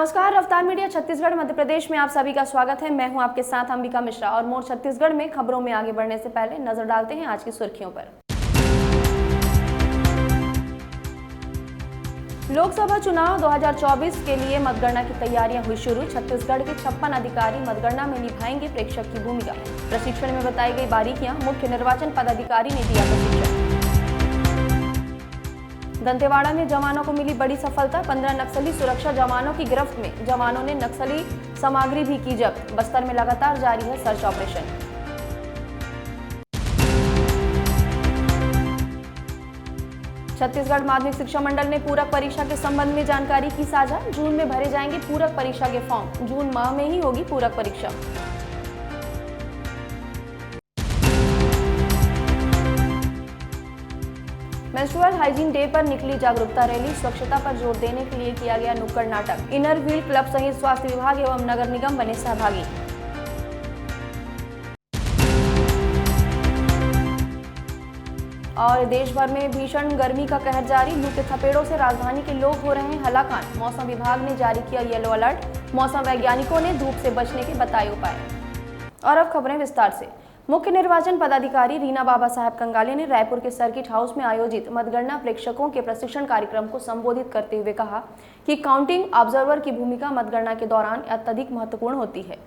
नमस्कार, रफ्तार मीडिया छत्तीसगढ़ मध्य प्रदेश में आप सभी का स्वागत है। मैं हूं आपके साथ अंबिका मिश्रा और मोर छत्तीसगढ़ में खबरों में आगे बढ़ने से पहले नजर डालते हैं आज की सुर्खियों पर। लोकसभा चुनाव 2024 के लिए मतगणना की तैयारियां हुई शुरू। छत्तीसगढ़ के 56 अधिकारी मतगणना में निभाएंगे प्रेक्षक की भूमिका। प्रशिक्षण में बताई गई बारीकियां, मुख्य निर्वाचन पदाधिकारी ने दिया प्रशिक्षण। दंतेवाड़ा में जवानों को मिली बड़ी सफलता। 15 नक्सली सुरक्षा जवानों की गिरफ्त में जवानों ने नक्सली सामग्री भी की जब्त। बस्तर में लगातार जारी है सर्च ऑपरेशन। छत्तीसगढ़ माध्यमिक शिक्षा मंडल ने पूरक परीक्षा के संबंध में जानकारी की साझा। जून में भरे जाएंगे पूरक परीक्षा के फॉर्म। जून माह में ही होगी पूरक परीक्षा। मेंस्ट्रुअल हाइजीन डे पर निकली जागरूकता रैली। स्वच्छता पर जोर देने के लिए किया गया नुक्कड़ नाटक। इनर व्हील क्लब सहित स्वास्थ्य विभाग एवं नगर निगम बने सहभागी। और देश भर में भीषण गर्मी का कहर जारी। लू के थपेड़ों से राजधानी के लोग हो रहे हैं हलाकान। मौसम विभाग ने जारी किया येलो अलर्ट। मौसम वैज्ञानिकों ने धूप से बचने के बताए उपाय। और अब खबरें विस्तार से। मुख्य निर्वाचन पदाधिकारी रीना बाबा साहब कंगाले ने रायपुर के सर्किट हाउस में आयोजित मतगणना प्रेक्षकों के प्रशिक्षण कार्यक्रम को संबोधित करते हुए कहा कि काउंटिंग ऑब्जर्वर की भूमिका मतगणना के दौरान अत्यधिक महत्वपूर्ण होती है।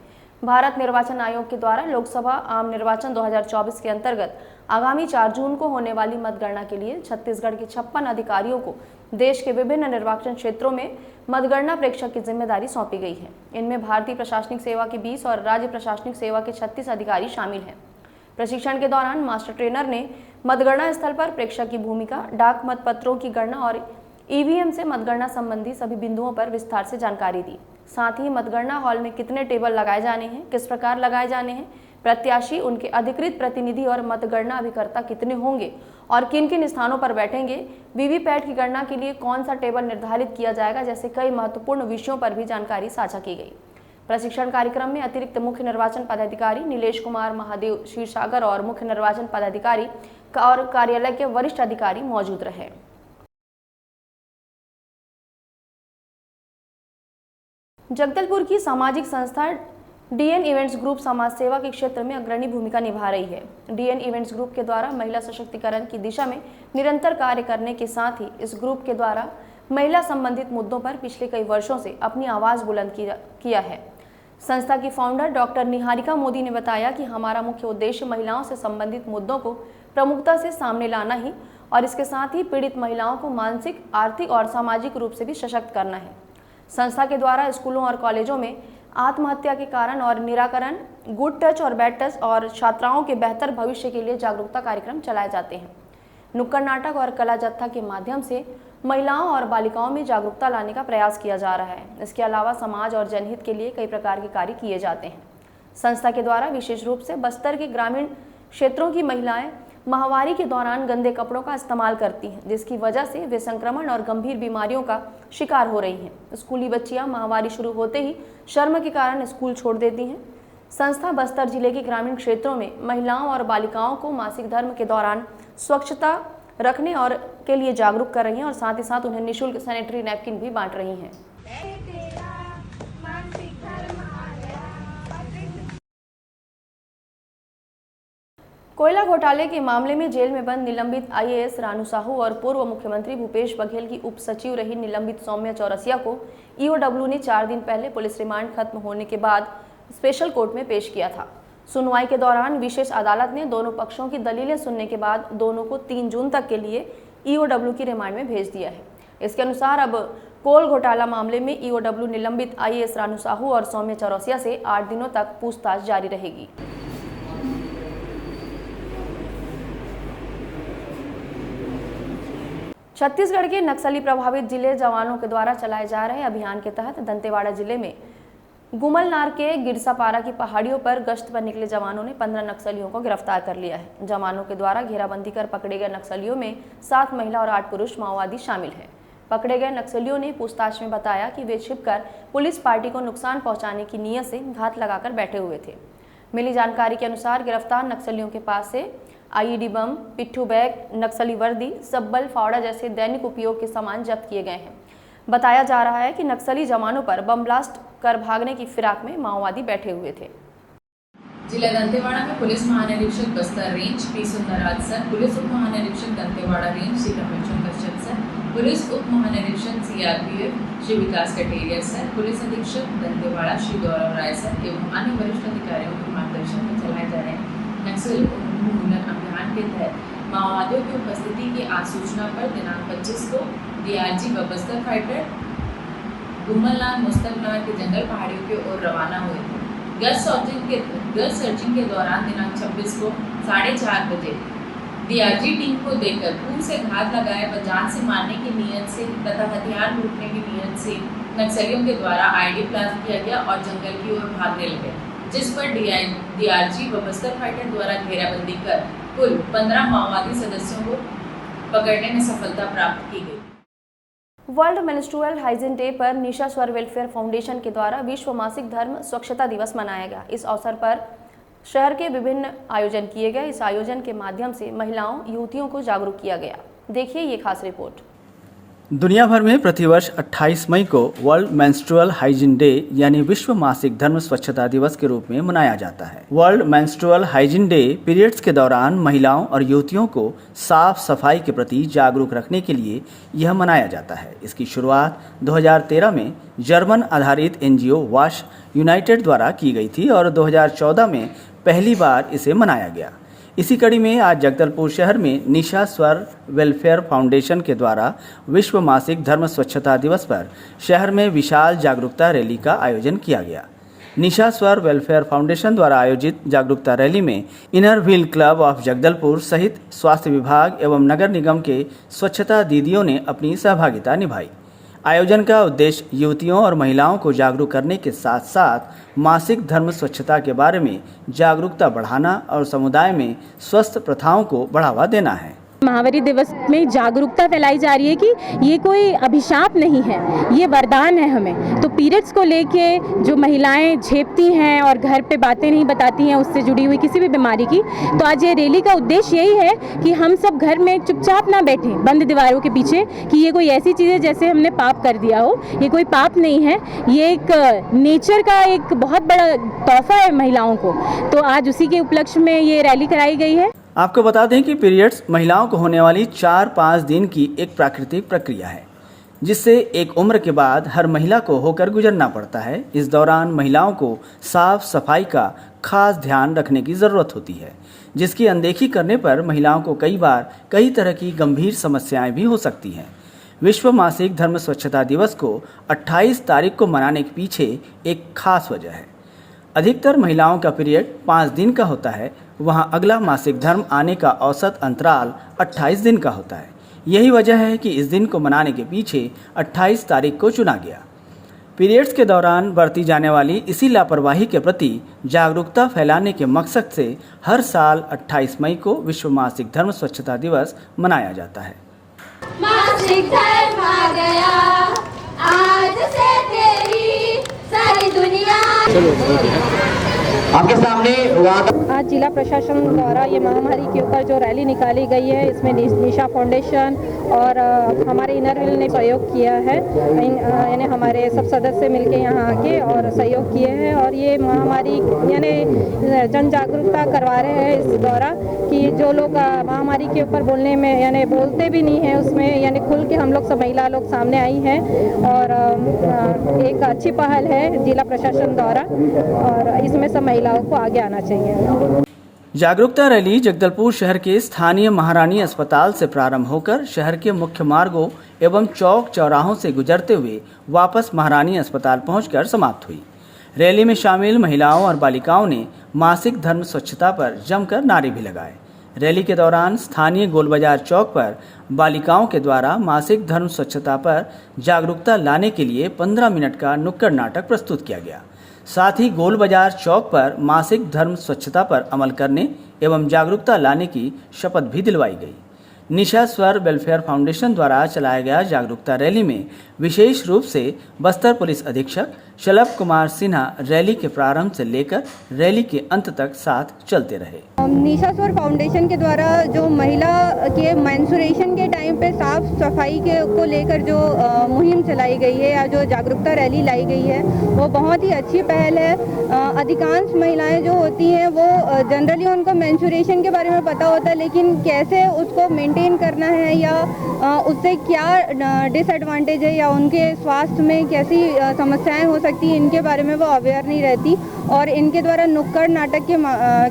भारत निर्वाचन आयोग के द्वारा लोकसभा आम निर्वाचन 2024 के अंतर्गत आगामी 4 जून को होने वाली मतगणना के लिए छत्तीसगढ़ के 56 अधिकारियों को देश के विभिन्न निर्वाचन क्षेत्रों में मतगणना प्रेक्षक की जिम्मेदारी सौंपी गई है। इनमें भारतीय प्रशासनिक सेवा के 20 और राज्य प्रशासनिक सेवा के 36 अधिकारी शामिल हैं। प्रशिक्षण के दौरान मास्टर ट्रेनर ने मतगणना स्थल पर प्रेक्षक की भूमिका, डाक मतपत्रों की गणना और ईवीएम से मतगणना संबंधी सभी बिंदुओं पर विस्तार से जानकारी दी। साथ ही मतगणना हॉल में कितने टेबल लगाए जाने हैं, किस प्रकार लगाए जाने हैं, प्रत्याशी, उनके अधिकृत प्रतिनिधि और मतगणना अभिकर्ता कितने होंगे और किन किन स्थानों पर बैठेंगे, वीवीपैट की गणना के लिए कौन सा टेबल निर्धारित किया जाएगा जैसे कई महत्वपूर्ण विषयों पर भी जानकारी साझा की गई। प्रशिक्षण कार्यक्रम में अतिरिक्त मुख्य निर्वाचन पदाधिकारी नीलेश कुमार महादेव क्षीरसागर और मुख्य निर्वाचन पदाधिकारी और कार्यालय के वरिष्ठ अधिकारी मौजूद रहे। जगदलपुर की सामाजिक संस्था डीएन इवेंट्स ग्रुप समाज सेवा के क्षेत्र में अग्रणी भूमिका निभा रही है। डीएन इवेंट्स ग्रुप के द्वारा महिला सशक्तिकरण की दिशा में निरंतर कार्य करने के साथ ही इस ग्रुप के द्वारा महिला संबंधित मुद्दों पर पिछले कई वर्षों से अपनी आवाज बुलंद किया है। संस्था की फाउंडर डॉक्टर निहारिका मोदी ने बताया कि हमारा मुख्य उद्देश्य महिलाओं से संबंधित मुद्दों को प्रमुखता से सामने लाना ही और इसके साथ ही पीड़ित महिलाओं को मानसिक, आर्थिक और सामाजिक रूप से भी सशक्त करना है। संस्था के द्वारा स्कूलों और कॉलेजों में आत्महत्या के कारण और निराकरण, गुड टच और बैड टच और छात्राओं के बेहतर भविष्य के लिए जागरूकता कार्यक्रम चलाए जाते हैं। नुक्कड़ नाटक और कला जत्था के माध्यम से महिलाओं और बालिकाओं में जागरूकता लाने का प्रयास किया जा रहा है। इसके अलावा समाज और जनहित के लिए कई प्रकार के कार्य किए जाते हैं। संस्था के द्वारा विशेष रूप से बस्तर के ग्रामीण क्षेत्रों की महिलाएं माहवारी के दौरान गंदे कपड़ों का इस्तेमाल करती हैं, जिसकी वजह से वे संक्रमण और गंभीर बीमारियों का शिकार हो रही हैं। स्कूली बच्चियां माहवारी शुरू होते ही शर्म के कारण स्कूल छोड़ देती हैं। संस्था बस्तर जिले के ग्रामीण क्षेत्रों में महिलाओं और बालिकाओं को मासिक धर्म के दौरान स्वच्छता रखने और के लिए जागरूक कर रही हैं और साथ ही साथ उन्हें निःशुल्क सैनिटरी नैपकिन भी बांट रही हैं। कोयला घोटाले के मामले में जेल में बंद निलंबित आईएएस रानू साहू और पूर्व मुख्यमंत्री भूपेश बघेल की उप सचिव रही निलंबित सौम्या चौरसिया को ईओडब्ल्यू ने 4 दिन पहले पुलिस रिमांड खत्म होने के बाद स्पेशल कोर्ट में पेश किया था। सुनवाई के दौरान विशेष अदालत ने दोनों पक्षों की दलीलें सुनने के बाद दोनों को 3 जून तक के लिए ईओडब्ल्यू की रिमांड में भेज दिया है। इसके अनुसार अब कोल घोटाला मामले में ईओडब्ल्यू निलंबित आईएएस रानू साहू और सौम्या चौरसिया से 8 दिनों तक पूछताछ जारी रहेगी। छत्तीसगढ़ के नक्सली प्रभावित जिले जवानों के द्वारा चलाए जा रहे अभियान के तहत दंतेवाड़ा जिले में गुमलनार के गिरसापारा की पहाड़ियों पर गश्त पर निकले जवानों ने 15 नक्सलियों को गिरफ्तार कर लिया है। जवानों के द्वारा घेराबंदी कर पकड़े गए नक्सलियों में 7 महिला और 8 पुरुष माओवादी शामिल हैं। पकड़े गए नक्सलियों ने पूछताछ में बताया कि वे छिपकर पुलिस पार्टी को नुकसान पहुंचाने की नीयत से घात लगाकर बैठे हुए थे। मिली जानकारी के अनुसार गिरफ्तार नक्सलियों के पास से आईईडी बम, पिट्ठू बैग, नक्सली वर्दी, सब्बल, फावड़ा जैसे दैनिक उपयोग के सामान जब्त किए गए हैं। बताया जा रहा है कि नक्सली जवानों पर बम ब्लास्ट कर भागने की फिराक में माओवादी बैठे हुए थे। जिला दंतेवाड़ा में पुलिस महानिरीक्षक Bastar range P Sundarraj sir, police उप महानिरीक्षक Dantewada range Shri Rameshwar Kashyap sir, police उप महानिरीक्षक सीआरपीएफ श्री विकास कटेरिया सर, पुलिस अधीक्षक दंतेवाड़ा श्री गौरव राय सर एवं अन्य वरिष्ठ अधिकारियों के मार्गदर्शन में चलाए जा रहे नक्सल उन्मूलन अभियान के तहत माओवादियों की उपस्थिति की आसूचना पर दिनांक 25 को डीआरजी व बस्तर फाइटर गुमलनाथ मुस्तफनार के जंगल पहाड़ियों की ओर रवाना हुए थे। गश्त सर्चिंग के दौरान दिनांक 26 को 4:30 बजे डीआरजी टीम को देखकर खून से घात लगाए व जान से मारने की नीयत से तथा हथियार लूटने की नीयत से नक्सलियों के द्वारा आईडी ब्लास्ट किया गया और जंगल की ओर भागने लगे, जिस पर डीआरजी व बस्तर फाइटर द्वारा घेराबंदी कर कुल 15 माओवादी सदस्यों को पकड़ने में सफलता प्राप्त की गई। वर्ल्ड मेंस्ट्रुअल हाइजीन डे पर निशा स्वर वेलफेयर फाउंडेशन के द्वारा विश्व मासिक धर्म स्वच्छता दिवस मनाया गया। इस अवसर पर शहर के विभिन्न आयोजन किए गए। इस आयोजन के माध्यम से महिलाओं युवतियों को जागरूक किया गया। देखिए ये खास रिपोर्ट। दुनिया भर में प्रतिवर्ष 28 मई को वर्ल्ड मेंस्ट्रुअल हाइजीन डे यानी विश्व मासिक धर्म स्वच्छता दिवस के रूप में मनाया जाता है। World menstrual hygiene day periods के दौरान महिलाओं और युवतियों को साफ सफाई के प्रति जागरूक रखने के लिए यह मनाया जाता है। इसकी शुरुआत 2013 में जर्मन आधारित एनजीओ वॉश यूनाइटेड द्वारा की गई थी और 2014 में पहली बार इसे मनाया गया। इसी कड़ी में आज जगदलपुर शहर में निशा स्वर वेलफेयर फाउंडेशन के द्वारा विश्व मासिक धर्म स्वच्छता दिवस पर शहर में विशाल जागरूकता रैली का आयोजन किया गया। निशा स्वर वेलफेयर फाउंडेशन द्वारा आयोजित जागरूकता रैली में inner wheel club of Jagdalpur सहित स्वास्थ्य विभाग एवं नगर निगम के स्वच्छता दीदियों ने अपनी सहभागिता निभाई। आयोजन का उद्देश्य युवतियों और महिलाओं को जागरूक करने के साथ साथ मासिक धर्म स्वच्छता के बारे में जागरूकता बढ़ाना और समुदाय में स्वस्थ प्रथाओं को बढ़ावा देना है। महावीर दिवस में जागरूकता फैलाई जा रही है कि ये कोई अभिशाप नहीं है, ये वरदान है हमें। तो पीरियड्स को लेके जो महिलाएं झेपती हैं और घर पे बातें नहीं बताती हैं उससे जुड़ी हुई किसी भी बीमारी की, तो आज ये रैली का उद्देश्य यही है कि हम सब घर में चुपचाप ना बैठें बंद दीवारों के पीछे कि ये कोई ऐसी चीज़ है जैसे हमने पाप कर दिया हो। ये कोई पाप नहीं है, ये एक नेचर का एक बहुत बड़ा तोहफा है महिलाओं को। तो आज उसी के उपलक्ष्य में ये रैली कराई गई है। आपको बता दें कि पीरियड्स महिलाओं को होने वाली 4-5 दिन की एक प्राकृतिक प्रक्रिया है, जिससे एक उम्र के बाद हर महिला को होकर गुजरना पड़ता है। इस दौरान महिलाओं को साफ सफाई का खास ध्यान रखने की ज़रूरत होती है, जिसकी अनदेखी करने पर महिलाओं को कई बार कई तरह की गंभीर समस्याएं भी हो सकती हैं। विश्व मासिक धर्म स्वच्छता दिवस को 28 तारीख को मनाने के पीछे एक खास वजह है। अधिकतर महिलाओं का पीरियड 5 दिन का होता है, वहां अगला मासिक धर्म आने का औसत अंतराल 28 दिन का होता है। यही वजह है कि इस दिन को मनाने के पीछे 28 तारीख को चुना गया। पीरियड्स के दौरान बरती जाने वाली इसी लापरवाही के प्रति जागरूकता फैलाने के मकसद से हर साल 28 मई को विश्व मासिक धर्म स्वच्छता दिवस मनाया जाता है। मासिक धर्म आ गया, आज से तेरी सारी दुनिया। आपके सामने आज जिला प्रशासन द्वारा ये महामारी के ऊपर जो रैली निकाली गई है, इसमें निशा फाउंडेशन और हमारे इनर व्हील ने सहयोग किया है। यानी हमारे सब सदस्य मिलके यहाँ आके और सहयोग किए हैं और ये महामारी यानी जन जागरूकता करवा रहे हैं इस द्वारा कि जो लोग महामारी के ऊपर बोलने में यानी बोलते भी नहीं है उसमें यानी खुल के हम लोग सब महिला लोग सामने आई हैं और एक अच्छी पहल है जिला प्रशासन द्वारा और इसमें सब महिलाओं को आगे आना चाहिए। जागरूकता रैली जगदलपुर शहर के स्थानीय महारानी अस्पताल से प्रारंभ होकर शहर के मुख्य मार्गों एवं चौक चौराहों से गुजरते हुए वापस महारानी अस्पताल पहुंचकर समाप्त हुई। रैली में शामिल महिलाओं और बालिकाओं ने मासिक धर्म स्वच्छता पर जमकर नारे भी लगाए। रैली के दौरान स्थानीय गोल बाजार चौक पर बालिकाओं के द्वारा मासिक धर्म स्वच्छता पर जागरूकता लाने के लिए 15 मिनट का नुक्कड़ नाटक प्रस्तुत किया गया। साथ ही गोल बाजार चौक पर मासिक धर्म स्वच्छता पर अमल करने एवं जागरूकता लाने की शपथ भी दिलवाई गई। निशा स्वर वेलफेयर फाउंडेशन द्वारा चलाया गया जागरूकता रैली में विशेष रूप से बस्तर पुलिस अधीक्षक शलभ कुमार सिन्हा रैली के प्रारंभ से लेकर रैली के अंत तक साथ चलते रहे। निशा स्वर फाउंडेशन के द्वारा जो महिला के मेंस्ट्रुएशन के टाइम पे साफ सफाई के को लेकर जो मुहिम चलाई गई है या जो जागरूकता रैली लाई गई है वो बहुत ही अच्छी पहल है। अधिकांश महिलाएं जो होती हैं वो जनरली उनको मेंस्ट्रुएशन के बारे में पता होता है, लेकिन कैसे उसको मेंटेन करना है या उससे क्या डिसएडवांटेज है या उनके स्वास्थ्य में कैसी समस्याएं हो सकती हैं, इनके बारे में वो अवेयर नहीं रहती। और इनके द्वारा नुक्कड़ नाटक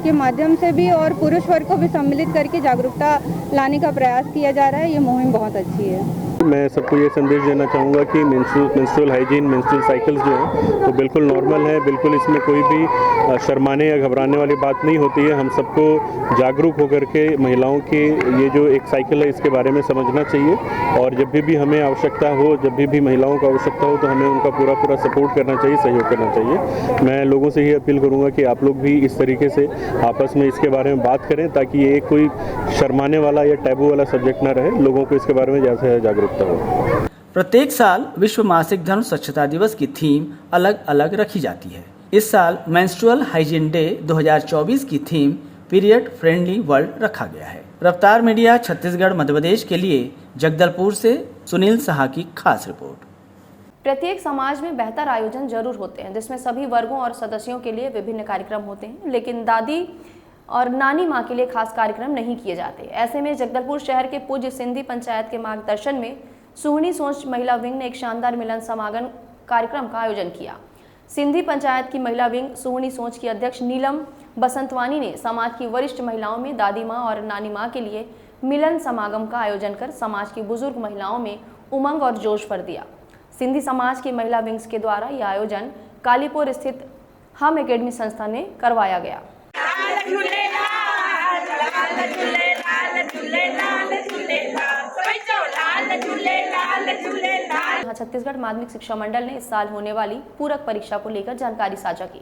के माध्यम से भी और पुरुष वर्ग को भी सम्मिलित करके जागरूकता लाने का प्रयास किया जा रहा है। ये मुहिम बहुत अच्छी है। मैं सबको ये संदेश देना चाहूँगा कि मेंस्ट्रुअल हाइजीन, मेंस्ट्रुअल साइकिल्स जो हैं तो बिल्कुल नॉर्मल है, बिल्कुल इसमें कोई भी शर्माने या घबराने वाली बात नहीं होती है। हम सबको जागरूक होकर के महिलाओं की ये जो एक साइकिल है इसके बारे में समझना चाहिए और जब भी हमें आवश्यकता हो, जब भी महिलाओं को आवश्यकता हो तो हमें उनका पूरा सपोर्ट करना चाहिए, सहयोग करना चाहिए। मैं लोगों से ये अपील करूँगा कि आप लोग भी इस तरीके से आपस में इसके बारे में बात करें ताकि ये कोई शर्माने वाला या टैबू वाला सब्जेक्ट ना रहे, लोगों को इसके बारे में ज़्यादा से जागरूकता हो। प्रत्येक साल विश्व मासिक धर्म स्वच्छता दिवस की थीम अलग अलग रखी जाती है। इस साल मेंस्ट्रुअल हाइजीन डे 2024 की थीम पीरियड फ्रेंडली वर्ल्ड रखा गया है। रफ्तार मीडिया छत्तीसगढ़ मध्य प्रदेश के लिए जगदलपुर से सुनील साहा की खास रिपोर्ट। प्रत्येक समाज में बेहतर आयोजन जरूर होते हैं जिसमें सभी वर्गों और सदस्यों के लिए विभिन्न कार्यक्रम होते हैं, लेकिन दादी और नानी माँ के लिए खास कार्यक्रम नहीं किए जाते। ऐसे में जगदलपुर शहर के पूज्य सिंधी पंचायत के मार्गदर्शन में सुहनी सोच महिला विंग ने एक शानदार मिलन समागम कार्यक्रम का आयोजन किया। सिंधी पंचायत की महिला विंग सुहनी सोच की अध्यक्ष नीलम बसंतवानी ने समाज की वरिष्ठ महिलाओं में दादी माँ और नानी माँ के लिए मिलन समागम का आयोजन कर समाज की बुजुर्ग महिलाओं में उमंग और जोश भर दिया। सिंधी समाज की महिला विंग्स के द्वारा यह आयोजन कालीपुर स्थित हम एकेडमी संस्था ने करवाया गया। छत्तीसगढ़ माध्यमिक शिक्षा मंडल ने इस साल होने वाली पूरक परीक्षा को लेकर जानकारी साझा की।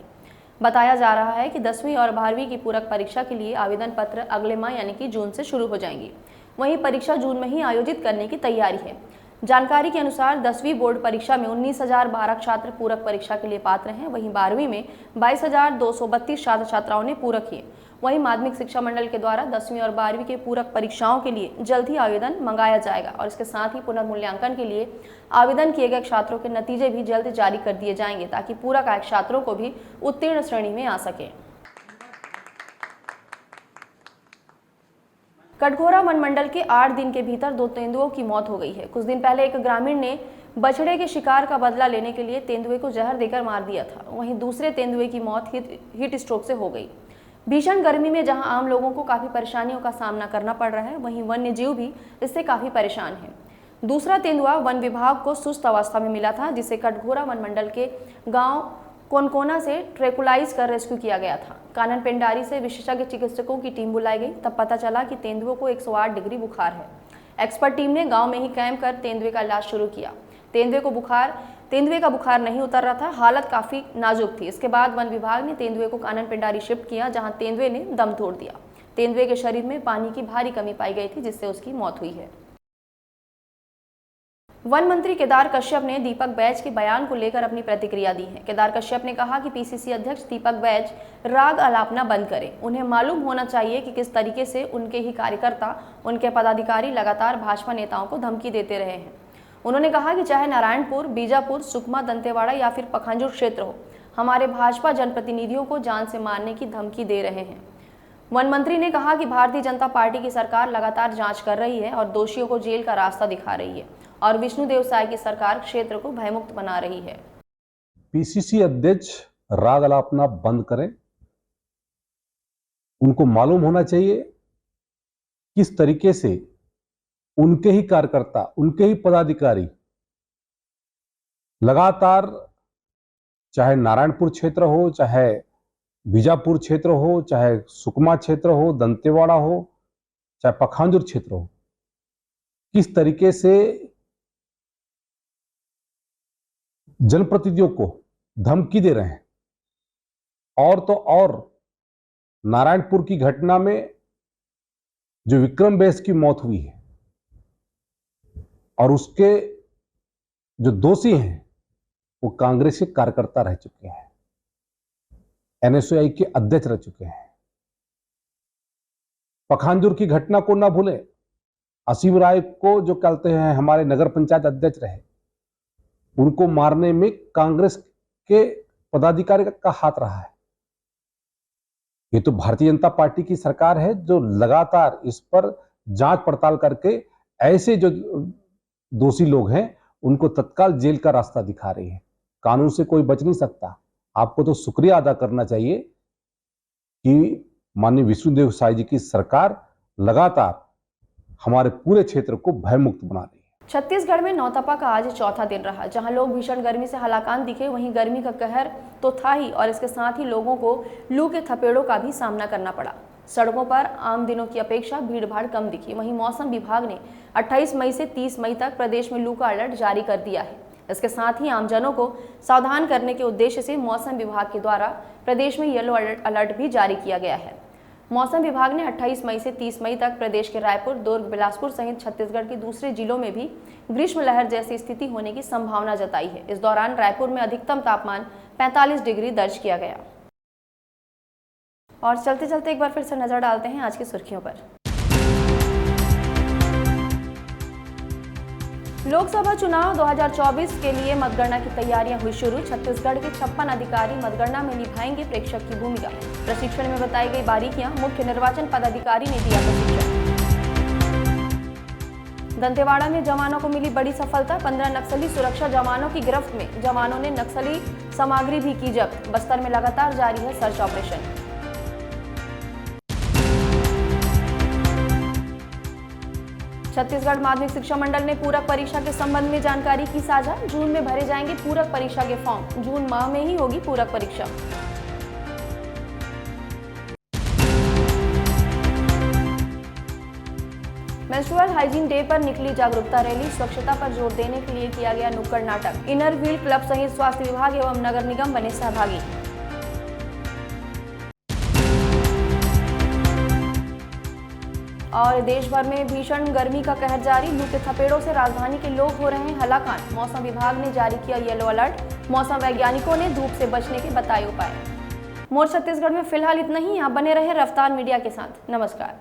बताया जा रहा है कि 10वीं और 12वीं की पूरक परीक्षा के लिए आवेदन पत्र अगले माह यानी कि जून से शुरू हो जाएंगी। वहीं परीक्षा जून में ही आयोजित करने की तैयारी है। जानकारी के अनुसार 10वीं बोर्ड परीक्षा में 19,012 छात्र पूरक परीक्षा के लिए पात्र हैं। वहीं 12वीं में 22,232 छात्र छात्राओं ने पूरक किए। वहीं माध्यमिक शिक्षा मंडल के द्वारा 10वीं और 12वीं के पूरक परीक्षाओं के लिए जल्द ही आवेदन मंगाया जाएगा और इसके साथ ही पुनर्मूल्यांकन के लिए आवेदन किए गए छात्रों के नतीजे भी जल्द जारी कर दिए जाएंगे ताकि पूरक आए छात्रों को भी उत्तीर्ण श्रेणी में आ सके। कटघोरा वन मंडल के 8 दिन के भीतर 2 तेंदुओं की मौत हो गई है। कुछ दिन पहले एक ग्रामीण ने बछड़े के शिकार का बदला लेने के लिए तेंदुए को जहर देकर मार दिया था। वहीं दूसरे तेंदुए की मौत हीट स्ट्रोक से हो गई। भीषण गर्मी में जहां आम लोगों को काफी परेशानियों का सामना करना पड़ रहा है, वहीं वन्य जीव भी इससे काफी परेशान है। दूसरा तेंदुआ वन विभाग को सुस्त अवस्था में मिला था, जिसे कटघोरा वन मंडल के गांव कोनकोना से ट्रेकुलाइज कर रेस्क्यू किया गया था। कानन पेंडारी से विशेषज्ञ चिकित्सकों की टीम बुलाई गई, तब पता चला कि तेंदुओं को 108 डिग्री बुखार है। एक्सपर्ट टीम ने गांव में ही कैंप कर तेंदुए का इलाज शुरू किया। तेंदुए का बुखार नहीं उतर रहा था, हालत काफी नाजुक थी। इसके बाद वन विभाग ने तेंदुए को कानन पेंडारी शिफ्ट किया, जहां तेंदुए ने दम तोड़ दिया। तेंदुए के शरीर में पानी की भारी कमी पाई गई थी, जिससे उसकी मौत हुई है। वन मंत्री केदार कश्यप ने दीपक बैज के बयान को लेकर अपनी प्रतिक्रिया दी है। केदार कश्यप ने कहा कि पीसीसी अध्यक्ष दीपक बैज राग अलापना बंद करें। उन्हें मालूम होना चाहिए कि किस तरीके से उनके ही कार्यकर्ता, उनके पदाधिकारी लगातार भाजपा नेताओं को धमकी देते रहे हैं। उन्होंने कहा कि चाहे नारायणपुर, बीजापुर, सुकमा, दंतेवाड़ा या फिर पखांजूर क्षेत्र हो, हमारे भाजपा जनप्रतिनिधियों को जान से मारने की धमकी दे रहे हैं। वन मंत्री ने कहा कि भारतीय जनता पार्टी की सरकार लगातार जांच कर रही है और दोषियों को जेल का रास्ता दिखा रही है और विष्णुदेव साय की सरकार क्षेत्र को भयमुक्त बना रही है। पीसीसी अध्यक्ष राग अलापना बंद करें। उनको मालूम होना चाहिए किस तरीके से उनके ही कार्यकर्ता, उनके ही पदाधिकारी लगातार, चाहे नारायणपुर क्षेत्र हो, चाहे बीजापुर क्षेत्र हो, चाहे सुकमा क्षेत्र हो, दंतेवाड़ा हो, चाहे पखांजूर क्षेत्र हो, किस तरीके से जनप्रतिनिधियों को धमकी दे रहे हैं। और तो और नारायणपुर की घटना में जो विक्रम बैस की मौत हुई है, और उसके जो दोषी हैं वो कांग्रेस के कार्यकर्ता रह चुके हैं, एनएसयूआई के अध्यक्ष रह चुके हैं। पखांजूर की घटना को ना भूलें, असीम राय को जो कहते हैं हमारे नगर पंचायत अध्यक्ष रहे, उनको मारने में कांग्रेस के पदाधिकारी का हाथ रहा है। ये तो भारतीय जनता पार्टी की सरकार है जो लगातार इस पर जांच पड़ताल करके ऐसे जो दोषी लोग हैं उनको तत्काल जेल का रास्ता दिखा रही है। कानून से कोई बच नहीं सकता। आपको तो शुक्रिया अदा करना चाहिए कि माननीय विष्णुदेव साय जी की सरकार लगातार हमारे पूरे क्षेत्र को भयमुक्त बना रही है। छत्तीसगढ़ में नौतपा का आज चौथा दिन रहा, जहां लोग भीषण गर्मी से हलाकान दिखे। वहीं गर्मी का कहर तो था ही और इसके साथ ही लोगों को लू के थपेड़ों का भी सामना करना पड़ा। सड़कों पर आम दिनों की अपेक्षा भीड़भाड़ कम दिखी। वहीं मौसम विभाग ने 28 मई से 30 मई तक प्रदेश में लू का अलर्ट जारी कर दिया है। इसके साथ ही आमजनों को सावधान करने के उद्देश्य से मौसम विभाग के द्वारा प्रदेश में येलो अलर्ट भी जारी किया गया है। मौसम विभाग ने 28 मई से 30 मई तक प्रदेश के रायपुर, दुर्ग, बिलासपुर सहित छत्तीसगढ़ के दूसरे जिलों में भी ग्रीष्म लहर जैसी स्थिति होने की संभावना जताई है। इस दौरान रायपुर में अधिकतम तापमान 45 डिग्री दर्ज किया गया। और चलते चलते एक बार फिर से नजर डालते हैं आज की सुर्खियों पर। लोकसभा चुनाव 2024 के लिए मतगणना की तैयारियां हुई शुरू। छत्तीसगढ़ के 56 अधिकारी मतगणना में निभाएंगे प्रेक्षक की भूमिका। प्रशिक्षण में बताई गई बारीकियां, मुख्य निर्वाचन पदाधिकारी ने दिया प्रशिक्षण। दंतेवाड़ा में जवानों को मिली बड़ी सफलता। 15 नक्सली सुरक्षा जवानों की गिरफ्त में जवानों ने नक्सली सामग्री भी की जब्त। बस्तर में लगातार जारी है सर्च ऑपरेशन। छत्तीसगढ़ माध्यमिक शिक्षा मंडल ने पूरक परीक्षा के संबंध में जानकारी की साझा। जून में भरे जाएंगे पूरक परीक्षा के फॉर्म। जून माह में ही होगी पूरक परीक्षा। मेंस्ट्रुअल हाइजीन डे पर निकली जागरूकता रैली। स्वच्छता पर जोर देने के लिए किया गया नुक्कड़ नाटक। इनर व्हील क्लब सहित स्वास्थ्य विभाग एवं नगर निगम बने सहभागी। और देश भर में भीषण गर्मी का कहर जारी। लू के थपेड़ों से राजधानी के लोग हो रहे हैं हलाकान। मौसम विभाग ने जारी किया येलो अलर्ट। मौसम वैज्ञानिकों ने धूप से बचने के बताए उपाय। मोर छत्तीसगढ़ में फिलहाल इतना ही। आप बने रहे रफ्तार मीडिया के साथ। नमस्कार।